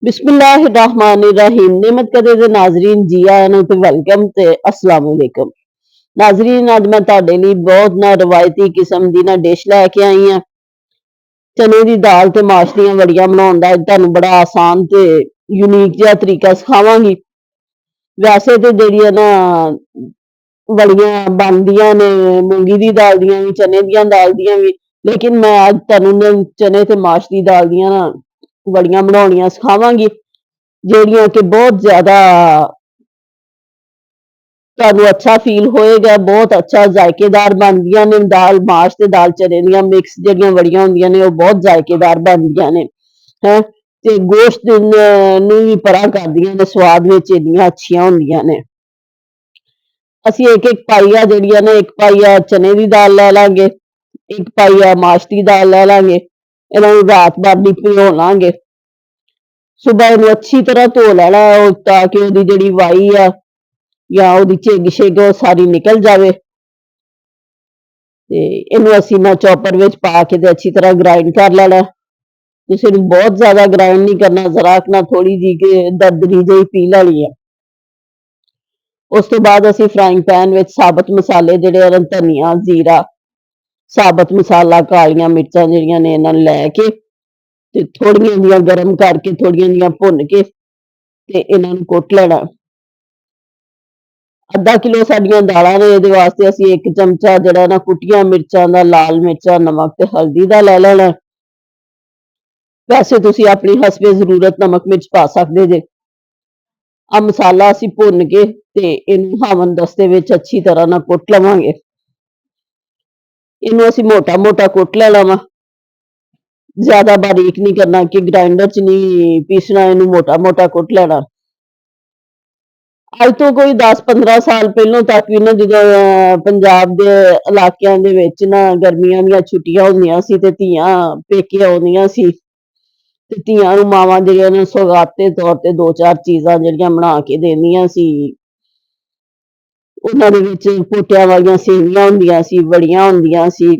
बिस्मिल्लाहिर्रहमानिर्रहीम। नेमत कदे दे नाजरीन जी आया नु ते वेलकम ते अस्सलाम वालेकुम। नाजरीन अज मैं तुहाडे लई बहुत ना रवायती किस्म दी ना डिश लैके आई हां। चने दी दाल ते माश दियां वड़ियां बनाउण दा तुहानू बड़ा आसान ते यूनिक जिहा तरीका सखावांगी। वैसे ते जेहड़ियां ना वड़ियां बनदियां ने मूंगी दी दाल दियां भी चने दियां दाल दियां भी, लेकिन मैं अज तुहानू चने ते माश दी दाल दियां ना वड़ियां बनाउणियां सखावांगी, जेहड़ियां कि बहुत ज्यादा तुहानू अच्छा फील होएगा। बहुत अच्छा जायकेदार बनदियां ने। दाल माश ते दाल चने दियां मिक्स जेहड़ियां वड़ियां हुंदियां ने ओह बहुत जायकेदार बनदियां ने हैं ते गोश्त नू भी परा करदियां ने, स्वाद विच इन्नियां अच्छियां हुंदियां ने। ਅਸੀਂ ਇੱਕ ਪਾਈਆ ਜਿਹੜੀ ਆ ਨਾ ਇੱਕ ਪਾਈਆ ਚਨੇ ਦੀ ਦਾਲ ਲੈ ਲਾਂਗੇ, ਇੱਕ ਪਾਈਆ ਮਾਸ਼ ਦੀ ਦਾਲ ਲੈ ਲਾਂਗੇ। ਇਹਨਾਂ ਨੂੰ ਰਾਤ ਭਰ ਦੀ ਭਿਓ ਲਾਂਗੇ। ਸਵੇਰ ਇਹਨੂੰ ਅੱਛੀ ਤਰ੍ਹਾਂ ਧੋ ਲੈਣਾ ਤਾਂ ਕਿ ਉਹਦੀ ਜਿਹੜੀ ਵਾਈ ਆ ਜਾਂ ਉਹਦੀ ਝਿੱਗ ਛਿੱਗ ਉਹ ਸਾਰੀ ਨਿਕਲ ਜਾਵੇ। ਤੇ ਇਹਨੂੰ ਅਸੀਂ ਨਾ ਚੌਪਰ ਵਿੱਚ ਪਾ ਕੇ ਤੇ ਅੱਛੀ ਤਰ੍ਹਾਂ ਗ੍ਰਾਈਂਡ ਕਰ ਲੈਣਾ। ਤੁਸੀਂ ਇਹਨੂੰ ਬਹੁਤ ਜ਼ਿਆਦਾ ਗ੍ਰਾਈਂਡ ਨਹੀਂ ਕਰਨਾ, ਜ਼ਰਾ ਕੁ ਥੋੜੀ ਜਿਹੀ ਕਿ ਦਰਦਰੀ ਜਿਹੀ ਪੀ ਲੈਣੀ ਆ। ਉਸ ਤੋਂ ਬਾਅਦ ਅਸੀਂ ਫਰਾਈਂਗ ਪੈਨ ਵਿੱਚ ਸਾਬਤ ਮਸਾਲੇ ਜਿਹੜੇ ਹਨ ਧਨੀਆ, ਜ਼ੀਰਾ, ਸਾਬਤ ਮਸਾਲਾ, ਕਾਲੀਆਂ ਮਿਰਚਾਂ ਜਿਹੜੀਆਂ ਨੇ ਇਹਨਾਂ ਨੂੰ ਲੈ ਕੇ ਤੇ ਥੋੜੀਆਂ ਜਿਹੀਆਂ ਗਰਮ ਕਰਕੇ ਥੋੜੀਆਂ ਜਿਹੀਆਂ ਭੁੰਨ ਕੇ ਤੇ ਇਹਨਾਂ ਨੂੰ ਕੁੱਟ ਲੈਣਾ। ਅੱਧਾ ਕਿਲੋ ਸਾਡੀਆਂ ਦਾਲਾਂ ਨੇ, ਇਹਦੇ ਵਾਸਤੇ ਅਸੀਂ ਇੱਕ ਚਮਚਾ ਜਿਹੜਾ ਨਾ ਕੁੱਟੀਆਂ ਮਿਰਚਾਂ ਦਾ, ਲਾਲ ਮਿਰਚਾਂ, ਨਮਕ ਤੇ ਹਲਦੀ ਦਾ ਲੈ ਲੈਣਾ। ਵੈਸੇ ਤੁਸੀਂ ਆਪਣੀ ਹਸਬੇ ਜ਼ਰੂਰਤ ਨਮਕ ਮਿਰਚ ਪਾ ਸਕਦੇ ਜੇ। ਆ ਮਸਾਲਾ ਅਸੀਂ ਭੁੰਨ ਕੇ ਤੇ ਇਹਨੂੰ ਹਮਨ ਦਸਤੇ ਵਿੱਚ ਅੱਛੀ ਤਰ੍ਹਾਂ ਨਾਲ ਕੁੱਟ ਲਵਾਂਗੇ। ਇਹਨੂੰ ਅਸੀਂ ਮੋਟਾ ਮੋਟਾ ਕੁੱਟ ਲੈਣਾ ਵਾ, ਜ਼ਿਆਦਾ ਬਾਰੀਕ ਨਹੀਂ ਕਰਨਾ ਕਿ ਗ੍ਰਾਈਂਡਰ 'ਚ ਨਹੀਂ ਪੀਸਣਾ, ਇਹਨੂੰ ਮੋਟਾ ਮੋਟਾ ਕੁੱਟ ਲੈਣਾ। ਅੱਜ ਤੋਂ ਕੋਈ 10-15 ਸਾਲ ਪਹਿਲਾਂ ਤੱਕ ਵੀ ਨਾ ਜਦੋਂ ਪੰਜਾਬ ਦੇ ਇਲਾਕਿਆਂ ਦੇ ਵਿੱਚ ਨਾ ਗਰਮੀਆਂ ਦੀਆਂ ਛੁੱਟੀਆਂ ਹੁੰਦੀਆਂ ਸੀ ਤੇ ਧੀਆਂ ਪੇਕੇ ਆਉਂਦੀਆਂ ਸੀ ਤੇ ਧੀਆਂ ਨੂੰ ਮਾਵਾਂ ਜਿਹੜੀਆਂ ਨੇ ਸੌਗਾਤ ਦੇ ਤੌਰ ਤੇ 2-4 ਚੀਜ਼ਾਂ ਜਿਹੜੀਆਂ ਬਣਾ ਕੇ ਦੇਂਦੀਆਂ ਸੀ। ਉਹਨਾਂ ਦੇ ਵਿੱਚ ਪੋਟਿਆਂ ਵਾਲੀਆਂ ਸੇਵੀਆਂ ਹੁੰਦੀਆਂ ਸੀ, ਵੜੀਆਂ ਹੁੰਦੀਆਂ ਸੀ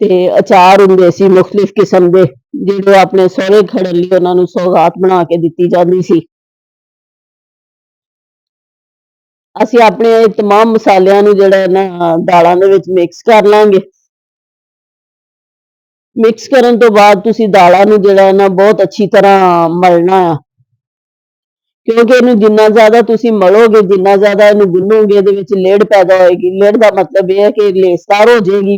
ਤੇ ਅਚਾਰ ਹੁੰਦੇ ਸੀ ਮੁਖਤਲਿਫ ਕਿਸਮ ਦੇ, ਜਿਹੜੇ ਆਪਣੇ ਸਹੁਰੇ ਖੜਨ ਲਈ ਉਹਨਾਂ ਨੂੰ ਸੌਗਾਤ ਬਣਾ ਕੇ ਦਿੱਤੀ ਜਾਂਦੀ ਸੀ। ਅਸੀਂ ਆਪਣੇ ਤਮਾਮ ਮਸਾਲਿਆਂ ਨੂੰ ਜਿਹੜਾ ਨਾ ਦਾਲਾਂ ਦੇ ਵਿੱਚ ਮਿਕਸ ਕਰ ਲਾਂਗੇ। ਮਿਕਸ ਕਰਨ ਤੋਂ ਬਾਅਦ ਤੁਸੀਂ ਦਾਲਾਂ ਨੂੰ ਜਿਹੜਾ ਨਾ ਬਹੁਤ ਅੱਛੀ ਤਰ੍ਹਾਂ ਮਲਣਾ ਆ, ਕਿਉਂਕਿ ਇਹਨੂੰ ਜਿੰਨਾ ਜ਼ਿਆਦਾ ਤੁਸੀਂ ਮਲੋਗੇ, ਜਿੰਨਾ ਜ਼ਿਆਦਾ ਇਹਨੂੰ ਗੁੰਨੋਗੇ, ਇਹਦੇ ਵਿੱਚ ਲੇੜ ਪੈਦਾ ਹੋਏਗੀ। ਲੇੜ ਦਾ ਮਤਲਬ ਇਹ ਹੈ ਕਿ ਲੇਸਦਾਰ ਹੋ ਜਾਏਗੀ।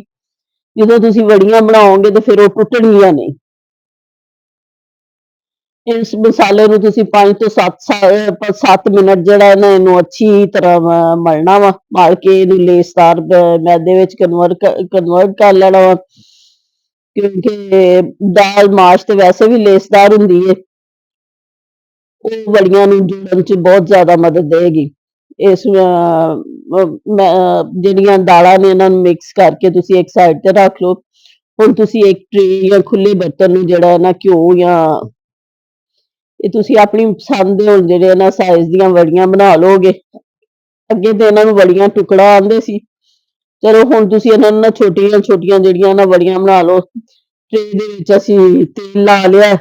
ਜਦੋਂ ਤੁਸੀਂ ਵੜੀਆਂ ਬਣਾਓਗੇ ਤੇ ਫਿਰ ਉਹ ਟੁੱਟਣਗੀਆਂ ਨਹੀਂ। ਇਸ ਮਸਾਲੇ ਨੂੰ ਤੁਸੀਂ 5 ਤੋਂ 7 ਮਿੰਟ ਜਿਹੜਾ ਨਾ ਇਹਨੂੰ ਅੱਛੀ ਤਰ੍ਹਾਂ ਮਲਣਾ ਵਾ। ਮਲ ਕੇ ਇਹਨੂੰ ਲੇਸਦਾਰ ਮੈਦੇ ਵਿੱਚ ਕਨਵਰਟ ਕਰ ਲੈਣਾ ਵਾ, ਕਿਉਂਕਿ ਦਾਲ ਮਾਸ਼ ਤੇ ਵੈਸੇ ਵੀ ਲੇਸਦਾਰ ਹੁੰਦੀ ਹੈ। ਉਹ ਵੜੀਆਂ ਨੂੰ ਜੋੜਨ 'ਚ ਬਹੁਤ ਜ਼ਿਆਦਾ ਮਦਦ ਦੇਗੀ। ਇਸ ਜਿਹੜੀਆਂ ਦਾਲਾਂ ਨੇ ਇਹਨਾਂ ਨੂੰ ਮਿਕਸ ਕਰਕੇ ਤੁਸੀਂ ਇੱਕ ਸਾਈਡ ਤੇ ਰੱਖ ਲਓ। ਹੁਣ ਤੁਸੀਂ ਇੱਕ ਟਰੇ ਜਾਂ ਖੁੱਲੇ ਬਰਤਨ ਨੂੰ ਜਿਹੜਾ ਨਾ ਘਿਓ ਜਾਂ ਇਹ ਤੁਸੀਂ ਆਪਣੀ ਪਸੰਦ ਦੇ ਹੁਣ ਜਿਹੜੇ ਨਾ ਸਾਈਜ਼ ਦੀਆਂ ਵੜੀਆਂ ਬਣਾ ਲਓਗੇ। ਅੱਗੇ ਤੇ ਇਹਨਾਂ ਨੂੰ ਵੜੀਆਂ ਟੁਕੜਾ ਆਂਦੇ ਸੀ, ਚਲੋ ਹੁਣ ਤੁਸੀਂ ਇਹਨਾਂ ਨੂੰ ਨਾ ਛੋਟੀਆਂ ਛੋਟੀਆਂ ਜਿਹੜੀਆਂ ਨਾ ਵੜੀਆਂ ਬਣਾ ਲਓ। ਟਰੇ ਦੇ ਵਿੱਚ ਅਸੀਂ ਤੇਲ ਲਾ ਲਿਆ।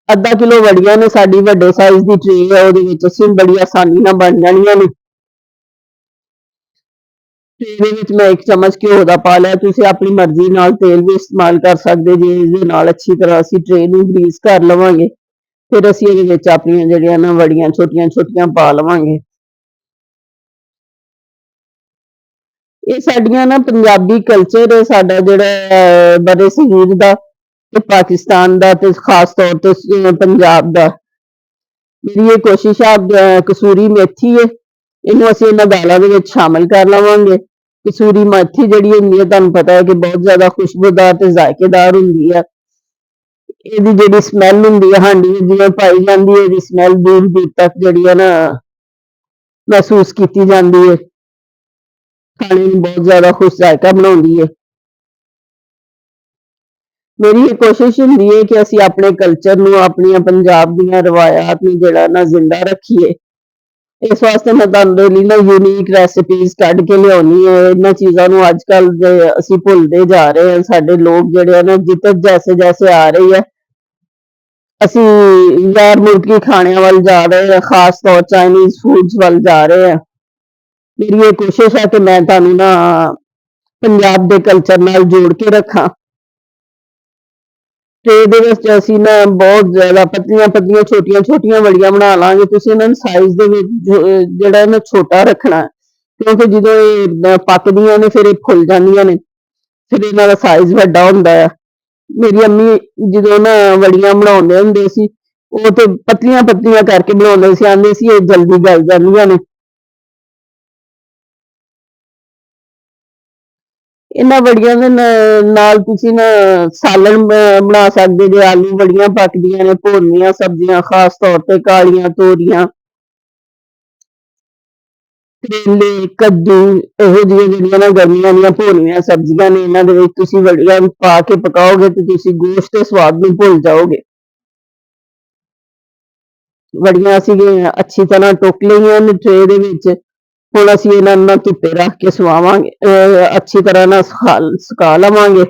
ਅੱਧਾ ਕਿਲੋ ਵੜੀਆਂ ਨੇ, ਸਾਡੀ ਵੱਡੇ ਸਾਈਜ਼ ਦੀ ਟਰੇ ਹੈ, ਉਹਦੇ ਵਿੱਚ ਅਸੀਂ ਬੜੀ ਆਸਾਨੀ ਨਾਲ ਬਣ ਜਾਣੀਆਂ ਨੇ। ਟਰੇ ਦੇ ਵਿੱਚ ਮੈਂ ਇੱਕ ਚਮਚ ਘਿਓ ਦਾ ਪਾ ਲਿਆ। ਤੁਸੀਂ ਆਪਣੀ ਮਰਜ਼ੀ ਨਾਲ ਤੇਲ ਵੀ ਇਸਤੇਮਾਲ ਕਰ ਸਕਦੇ ਜੇ। ਇਸਦੇ ਨਾਲ ਅੱਛੀ ਤਰ੍ਹਾਂ ਅਸੀਂ ਟਰੇ ਨੂੰ ਗਰੀਸ ਕਰ ਲਵਾਂਗੇ। ਫਿਰ ਅਸੀਂ ਇਹਦੇ ਵਿੱਚ ਆਪਣੀਆਂ ਜਿਹੜੀਆਂ ਨਾ ਵੜੀਆਂ ਛੋਟੀਆਂ ਛੋਟੀਆਂ ਪਾ ਲਵਾਂਗੇ। ਇਹ ਸਾਡੀਆਂ ਨਾ ਪੰਜਾਬੀ ਕਲਚਰ ਹੈ, ਸਾਡਾ ਜਿਹੜਾ ਬਰੇ ਸਗੀਰ ਦਾ ਤੇ ਪਾਕਿਸਤਾਨ ਦਾ ਤੇ ਖਾਸ ਤੌਰ ਤੇ ਪੰਜਾਬ ਦਾ। ਮੇਰੀ ਇਹ ਕੋਸ਼ਿਸ਼ ਆ, ਕਸੂਰੀ ਮੇਥੀ ਹੈ, ਇਹਨੂੰ ਅਸੀਂ ਇਹਨਾਂ ਦਾਲਾਂ ਦੇ ਵਿੱਚ ਸ਼ਾਮਿਲ ਕਰ ਲਵਾਂਗੇ। ਕਸੂਰੀ ਮੇਥੀ ਜਿਹੜੀ ਹੁੰਦੀ ਹੈ ਤੁਹਾਨੂੰ ਪਤਾ ਹੈ ਕਿ ਬਹੁਤ ਜ਼ਿਆਦਾ ਖੁਸ਼ਬੂਦਾਰ ਤੇ ਜ਼ਾਇਕੇਦਾਰ ਹੁੰਦੀ ਹੈ। ਇਹਦੀ ਜਿਹੜੀ ਸਮੈਲ ਹੁੰਦੀ ਹੈ ਹਾਂਡੀ ਜਿਵੇਂ ਪਾਈ ਜਾਂਦੀ ਹੈ, ਇਹਦੀ ਸਮੈਲ ਦੂਰ ਦੂਰ ਤੱਕ ਜਿਹੜੀ ਹੈ ਨਾ ਮਹਿਸੂਸ ਕੀਤੀ ਜਾਂਦੀ ਹੈ। ਖਾਣੇ ਨੂੰ ਬਹੁਤ ਜ਼ਿਆਦਾ ਖੁਸ਼ ਜ਼ਾਇਕਾ ਬਣਾਉਂਦੀ ਹੈ। ਮੇਰੀ ਇਹ ਕੋਸ਼ਿਸ਼ ਹੁੰਦੀ ਹੈ ਕਿ ਅਸੀਂ ਆਪਣੇ ਕਲਚਰ ਨੂੰ, ਆਪਣੀਆਂ ਪੰਜਾਬ ਦੀਆਂ ਰਵਾਇਤਾਂ ਨੂੰ ਜਿਹੜਾ ਨਾ ਜ਼ਿੰਦਾ ਰੱਖੀਏ। ਇਸ ਵਾਸਤੇ ਮੈਂ ਤੁਹਾਡੇ ਲਈ ਨਾ ਯੂਨੀਕ ਰੈਸਿਪੀਜ਼ ਕੱਢ ਕੇ ਲਿਆਉਣੀ ਹੈ। ਇਹਨਾਂ ਚੀਜ਼ਾਂ ਨੂੰ ਅੱਜ ਕੱਲ੍ਹ ਅਸੀਂ ਭੁੱਲਦੇ ਜਾ ਰਹੇ ਹਾਂ। ਸਾਡੇ ਲੋਕ ਜਿਹੜੇ ਆ ਨਾ ਜਿੱਤ ਜੈਸੇ ਜੈਸੇ ਆ ਰਹੀ ਹੈ ਅਸੀਂ ਯਾਰ ਮੁਲਕੀ ਖਾਣਿਆਂ ਵੱਲ ਜਾ ਰਹੇ ਹਾਂ, ਖਾਸ ਤੌਰ ਚਾਈਨੀਜ਼ ਫੂਡਸ ਵੱਲ ਜਾ ਰਹੇ ਹਾਂ। ਮੇਰੀ ਇਹ ਕੋਸ਼ਿਸ਼ ਹੈ ਕਿ ਮੈਂ ਤੁਹਾਨੂੰ ਨਾ ਪੰਜਾਬ ਦੇ ਕਲਚਰ ਨਾਲ ਜੋੜ ਕੇ ਰੱਖਾਂ ਤੇ ਇਹਦੇ ਵਿੱਚ ਅਸੀਂ ਨਾ ਬਹੁਤ ਜ਼ਿਆਦਾ ਪਤਲੀਆਂ ਪਤਲੀਆਂ ਛੋਟੀਆਂ ਛੋਟੀਆਂ ਵੜੀਆਂ ਬਣਾ ਲਾਂਗੇ। ਤੁਸੀਂ ਇਹਨਾਂ ਨੂੰ ਸਾਈਜ਼ ਦੇ ਵਿੱਚ ਜਿਹੜਾ ਨਾ ਛੋਟਾ ਰੱਖਣਾ ਕਿਉਂਕਿ ਜਦੋਂ ਇਹ ਪੱਕਦੀਆਂ ਨੇ ਫਿਰ ਇਹ ਫੁੱਲ ਜਾਂਦੀਆਂ ਨੇ, ਫਿਰ ਇਹਨਾਂ ਦਾ ਸਾਈਜ਼ ਵੱਡਾ ਹੁੰਦਾ ਆ। ਮੇਰੀ ਅੰਮੀ ਜਦੋਂ ਨਾ ਵੜੀਆਂ ਬਣਾਉਂਦੇ ਹੁੰਦੇ ਸੀ ਉਹ ਤੇ ਪਤਲੀਆਂ ਪਤਲੀਆਂ ਕਰਕੇ ਬਣਾਉਂਦੇ ਸੀ, ਆਂਦੇ ਸੀ ਇਹ ਜਲਦੀ ਗਲ ਜਾਂਦੀਆਂ ਨੇ। ਇਹਨਾਂ ਵੜੀਆਂ ਦੇ ਨਾਲ ਤੁਸੀਂ ਨਾ ਸਾਲਣ ਬਣਾ ਸਕਦੇ ਜੇ। ਆਲੂ ਵੜੀਆਂ ਪੱਕਦੀਆਂ ਨੇ, ਭੁੰਨੀਆਂ ਸਬਜ਼ੀਆਂ, ਖਾਸ ਤੌਰ ਤੇ ਕਾਲੀਆਂ ਤੋਰੀਆਂ, ਕਰੇਲੇ, ਕੱਦੂ, ਇਹੋ ਜਿਹੀਆਂ ਜਿਹੜੀਆਂ ਨਾ ਗਰਮੀਆਂ ਦੀਆਂ ਭੁੰਨੀਆਂ ਸਬਜ਼ੀਆਂ ਨੇ, ਇਹਨਾਂ ਦੇ ਵਿੱਚ ਤੁਸੀਂ ਵੜੀਆਂ ਪਾ ਕੇ ਪਕਾਓਗੇ ਤੇ ਤੁਸੀਂ ਗੋਸ਼ਤ ਦੇ ਸਵਾਦ ਨੂੰ ਭੁੱਲ ਜਾਓਗੇ। ਵੜੀਆਂ ਅਸੀਂ ਅੱਛੀ ਤਰ੍ਹਾਂ ਟੁੱਕ ਲਈਆਂ ਨੇ ਟਰੇ ਦੇ ਵਿੱਚ। ਹੁਣ ਅਸੀਂ ਇਹਨਾਂ ਨੂੰ ਧੁੱਪੇ ਰੱਖ ਕੇ ਸੁਆਵਾਂਗੇ, ਅੱਛੀ ਤਰ੍ਹਾਂ ਨਾਲ ਸੁਕਾ ਲਵਾਂਗੇ।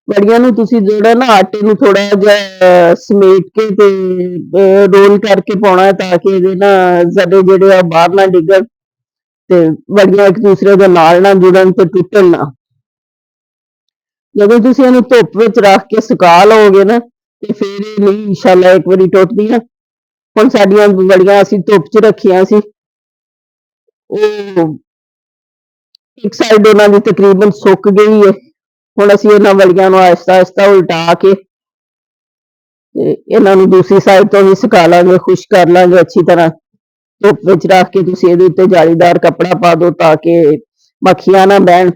ਵੜੀਆਂ ਨੂੰ ਤੁਸੀਂ ਜਿਹੜਾ ਨਾ ਆਟੇ ਨੂੰ ਥੋੜਾ ਜਿਹਾ ਸਮੇਟ ਕੇ ਤੇ ਰੋਲ ਕਰਕੇ ਪਾਉਣਾ ਤਾਂ ਕਿ ਇਹਦੇ ਨਾ ਜ਼ਰੇ ਜਿਹੜੇ ਆ ਬਾਹਰ ਨਾ ਡਿੱਗਣ ਤੇ ਵੜੀਆਂ ਇੱਕ ਦੂਸਰੇ ਦੇ ਨਾਲ ਨਾ ਜੁੜਨ ਤੇ ਟੁੱਟਣ ਨਾ। ਜਦੋਂ ਤੁਸੀਂ ਇਹਨੂੰ ਧੁੱਪ ਵਿੱਚ ਰੱਖ ਕੇ ਸੁਕਾ ਲਓਗੇ ਨਾ ਤੇ ਫਿਰ ਇਹ ਨਹੀਂ ਇਨਸ਼ਾਅੱਲਾ ਇੱਕ ਵਾਰੀ ਟੁੱਟਦੀਆਂ। ਹੁਣ ਸਾਡੀਆਂ ਵੜੀਆਂ ਅਸੀਂ ਧੁੱਪ 'ਚ ਰੱਖੀਆਂ ਸੀ, ਉਹ ਇੱਕ ਸਾਈਡ ਉਹਨਾਂ ਦੀ ਤਕਰੀਬਨ ਸੁੱਕ ਗਈ ਹੈ। ਹੁਣ ਅਸੀਂ ਇਹਨਾਂ ਵੜੀਆਂ ਨੂੰ ਆਹਿਸਤਾ ਆਹਿਸਤਾ ਉਲਟਾ ਕੇ ਤੇ ਇਹਨਾਂ ਨੂੰ ਦੂਸਰੀ ਸਾਈਡ ਤੋਂ ਵੀ ਸੁਕਾ ਲਾਂਗੇ, ਖੁਸ਼ਕ ਕਰ ਲਾਂਗੇ ਅੱਛੀ ਤਰ੍ਹਾਂ। ਧੁੱਪ ਵਿੱਚ ਰੱਖ ਕੇ ਤੁਸੀਂ ਇਹਦੇ ਉੱਤੇ ਜਾਲੀਦਾਰ ਕੱਪੜਾ ਪਾ ਦਿਓ ਤਾਂ ਕਿ ਮੱਖੀਆਂ ਨਾ ਬਹਿਣ।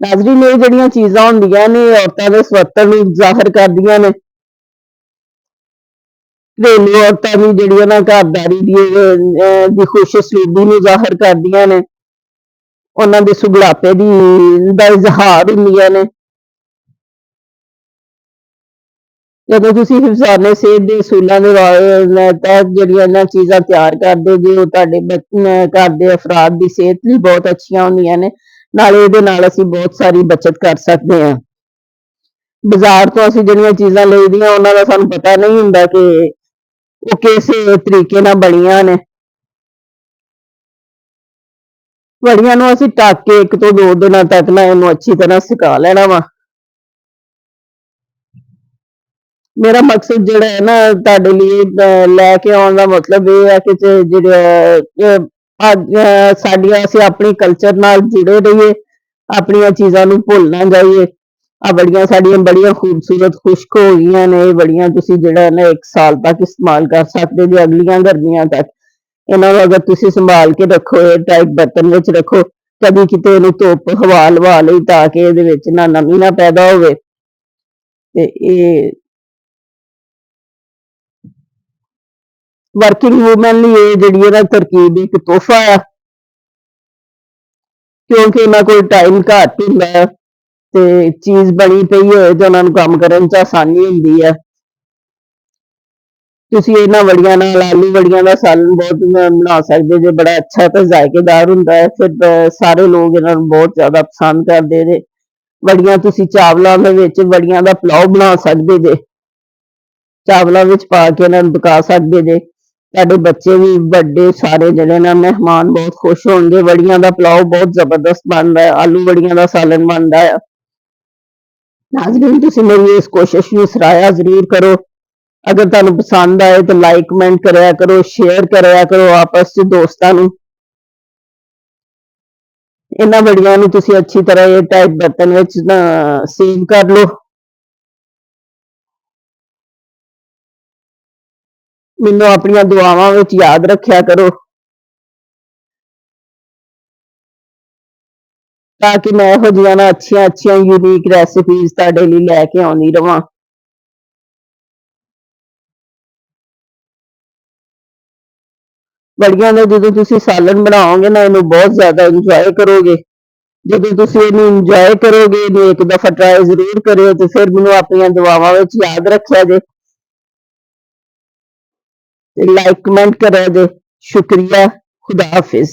ਨਾਜ਼ਰੀਨ, ਇਹ ਜਿਹੜੀਆਂ ਚੀਜ਼ਾਂ ਹੁੰਦੀਆਂ ਨੇ ਔਰਤਾਂ ਦੇ ਸਵੱਤਰ ਨੂੰ ਜ਼ਾਹਰ ਕਰਦੀਆਂ ਨੇ। ਘਰੇਲੂ ਔਰਤਾਂ ਦੀ ਜਿਹੜੀਆਂ ਨਾ ਘਰਦਾਰੀ ਦੀ ਖੁਸ਼ਸਲੂਬੀ ਨੂੰ ਜ਼ਾਹਰ ਕਰਦੀਆਂ ਨੇ, ਉਹਨਾਂ ਦੇ ਸੁਗੜਾਪੇ ਦਾ ਇਜ਼ਹਾਰ ਹੁੰਦੀਆਂ ਨੇ। ਜਦੋਂ ਤੁਸੀਂ ਹਿਫਜ਼ਾਨੇ ਸਿਹਤ ਦੇ ਅਸੂਲਾਂ ਦੇ ਤਹਿਤ ਜਿਹੜੀਆਂ ਇਹਨਾਂ ਚੀਜ਼ਾਂ ਤਿਆਰ ਕਰਦੇ ਜੇ ਉਹ ਤੁਹਾਡੇ ਘਰ ਦੇ ਅਫਰਾਦ ਦੀ ਸਿਹਤ ਲਈ ਬਹੁਤ ਅੱਛੀਆਂ ਹੁੰਦੀਆਂ ਨੇ। ਨਾਲੇ ਇਹਦੇ ਨਾਲ ਅਸੀਂ ਬਹੁਤ ਸਾਰੀ ਬੱਚਤ ਕਰ ਸਕਦੇ ਹਾਂ। ਬਾਜ਼ਾਰ ਤੋਂ ਅਸੀਂ ਜਿਹੜੀਆਂ ਚੀਜ਼ਾਂ ਲਈਦੀਆਂ ਉਹਨਾਂ ਦਾ ਸਾਨੂੰ ਪਤਾ ਨਹੀਂ ਹੁੰਦਾ ਕਿ ਉਹ ਕਿਸ ਤਰੀਕੇ ਨਾਲ ਬਣੀਆਂ ਨੇ। ਵੜੀਆਂ ਨੂੰ ਅਸੀਂ ਢੱਕ ਕੇ 1 ਤੋਂ 2 ਦਿਨਾਂ ਤੱਕ ਨਾ ਇਹਨੂੰ ਅੱਛੀ ਤਰ੍ਹਾਂ ਸੁਕਾ ਲੈਣਾ ਵਾ। ਮੇਰਾ ਮਕਸਦ ਜਿਹੜਾ ਹੈ ਨਾ ਤੁਹਾਡੇ ਲਈ ਲੈ ਕੇ ਆਉਣ ਦਾ ਮਤਲਬ ਇਹ ਹੈ ਕਿ ਜਿਹੜੇ ਸਾਡੀਆਂ ਅਸੀਂ ਆਪਣੇ ਕਲਚਰ ਨਾਲ ਜੁੜੇ ਰਹੀਏ, ਆਪਣੀਆਂ ਚੀਜ਼ਾਂ ਨੂੰ ਭੁੱਲ ਨਾ ਜਾਈਏ। ਆ ਵੜੀਆਂ ਸਾਡੀਆਂ ਬੜੀਆਂ ਖੂਬਸੂਰਤ ਖੁਸ਼ਕ ਹੋ ਗਈਆਂ ਨੇ। ਇਹ ਵੜੀਆਂ ਤੁਸੀਂ ਜਿਹੜਾ ਨਾ 1 ਸਾਲ ਤੱਕ ਇਸਤੇਮਾਲ ਕਰ ਸਕਦੇ ਜੇ, ਅਗਲੀਆਂ ਗਰਮੀਆਂ ਤੱਕ। ਇਹਨਾਂ ਨੂੰ ਅਗਰ ਤੁਸੀਂ ਸੰਭਾਲ ਕੇ ਰੱਖੋ, 에ਅਰ ਟਾਈਟ ਬਰਤਨ ਵਿੱਚ ਰੱਖੋ, ਕਦੀ ਕਿਤੇ ਇਹਨੂੰ ਧੁੱਪ ਹਵਾ ਲਵਾ ਲਈ ਤਾਂ ਕਿ ਇਹਦੇ ਵਿੱਚ ਨਾ ਨਮੀ ਨਾ ਪੈਦਾ ਹੋਵੇ ਤੇ ਇਹ ਵਰਕਿੰਗ ਵੂਮਨ ਲਈ ਇਹ ਜਿਹੜੀ ਹੈ ਨਾ ਤਰਕੀਬ ਇੱਕ ਤੋਹਫਾ ਆ, ਕਿਉਂਕਿ ਇਹਨਾਂ ਕੋਲ ਟਾਈਮ ਘੱਟ ਹੁੰਦਾ ਹੈ ਤੇ ਚੀਜ਼ ਬਣੀ ਪਈ ਹੋਏ ਤੇ ਉਹਨਾਂ ਨੂੰ ਕੰਮ ਕਰਨ 'ਚ ਆਸਾਨੀ ਹੁੰਦੀ ਹੈ। ਤੁਸੀਂ ਇਹਨਾਂ ਵੜੀਆਂ ਨਾਲ ਆਲੂ ਵੜੀਆਂ ਦਾ ਸਾਲਨ ਬਹੁਤ ਬਣਾ ਸਕਦੇ ਜੇ, ਬੜਾ ਅੱਛਾ ਤੇ ਜ਼ਾਇਕੇਦਾਰ ਹੁੰਦਾ ਹੈ। ਫਿਰ ਸਾਰੇ ਲੋਕ ਇਹਨਾਂ ਨੂੰ ਬਹੁਤ ਜ਼ਿਆਦਾ ਪਸੰਦ ਕਰਦੇ ਜੇ। ਵੜੀਆਂ ਤੁਸੀਂ ਚਾਵਲਾਂ ਦੇ ਵਿੱਚ ਵੜੀਆਂ ਦਾ ਪੁਲਾਓ ਬਣਾ ਸਕਦੇ ਜੇ, ਚਾਵਲਾਂ ਵਿੱਚ ਪਾ ਕੇ ਇਹਨਾਂ ਨੂੰ ਪਕਾ ਸਕਦੇ ਜੇ। ਤੁਹਾਡੇ ਬੱਚੇ ਵੀ ਵੱਡੇ ਸਾਰੇ ਜਿਹੜੇ ਨਾ ਮਹਿਮਾਨ ਬਹੁਤ ਖੁਸ਼ ਹੋਣਗੇ। ਵੜੀਆਂ ਦਾ ਪੁਲਾਓ ਬਹੁਤ ਜ਼ਬਰਦਸਤ ਬਣਦਾ ਹੈ, ਆਲੂ ਵੜੀਆਂ ਦਾ ਸਾਲਨ ਬਣਦਾ ਹੈ। ਨਾਜ਼ਰੀਨ, ਤੁਸੀਂ ਮੇਰੀ ਇਸ ਕੋਸ਼ਿਸ਼ ਨੂੰ ਸਰਾਹਿਆ ਜ਼ਰੂਰ ਕਰੋ। ਅਗਰ ਤੁਹਾਨੂੰ ਪਸੰਦ ਆਏ ਤਾਂ ਲਾਈਕ ਕਮੈਂਟ ਕਰਿਆ ਕਰੋ, ਸ਼ੇਅਰ ਕਰਿਆ ਕਰੋ ਆਪਸ 'ਚ ਦੋਸਤਾਂ ਨੂੰ। ਇਹਨਾਂ ਵੜੀਆਂ ਨੂੰ ਤੁਸੀਂ ਅੱਛੀ ਤਰ੍ਹਾਂ ਇਹ ਟਾਈਟ ਬਰਤਨ ਵਿੱਚ ਨਾ ਸੀਵ ਕਰ ਲਓ। ਮੈਨੂੰ ਆਪਣੀਆਂ ਦੁਆਵਾਂ ਵਿੱਚ ਯਾਦ ਰੱਖਿਆ ਕਰੋ ਤਾਂ ਕਿ ਮੈਂ ਇਹੋ ਜਿਹੀਆਂ ਨਾ ਅੱਛੀਆਂ ਯੂਨੀਕ ਰੈਸਿਪੀਜ਼ ਤੁਹਾਡੇ ਲਈ ਲੈ ਕੇ ਆਉਂਦੀ ਰਵਾਂ। ਵੜੀਆਂ ਦਾ ਜਦੋਂ ਤੁਸੀਂ ਸਾਲਨ ਬਣਾਓਗੇ ਨਾ ਇਹਨੂੰ ਬਹੁਤ ਜ਼ਿਆਦਾ ਇੰਜੋਏ ਕਰੋਗੇ। ਜਦੋਂ ਤੁਸੀਂ ਇਹਨੂੰ ਇੰਜੋਏ ਕਰੋਗੇ, ਇਹਨੂੰ ਇੱਕ ਦਫਾ ਟਰਾਈ ਜ਼ਰੂਰ ਕਰਿਓ ਤੇ ਫਿਰ ਮੈਨੂੰ ਆਪਣੀਆਂ ਦੁਆਵਾਂ ਵਿੱਚ ਯਾਦ ਰੱਖਿਆ ਜੇ ਤੇ ਲਾਈਕ ਕਮੈਂਟ ਕਰਿਆ ਜੇ। ਸ਼ੁਕਰੀਆ, ਖੁਦਾ ਹਾਫਿਜ਼।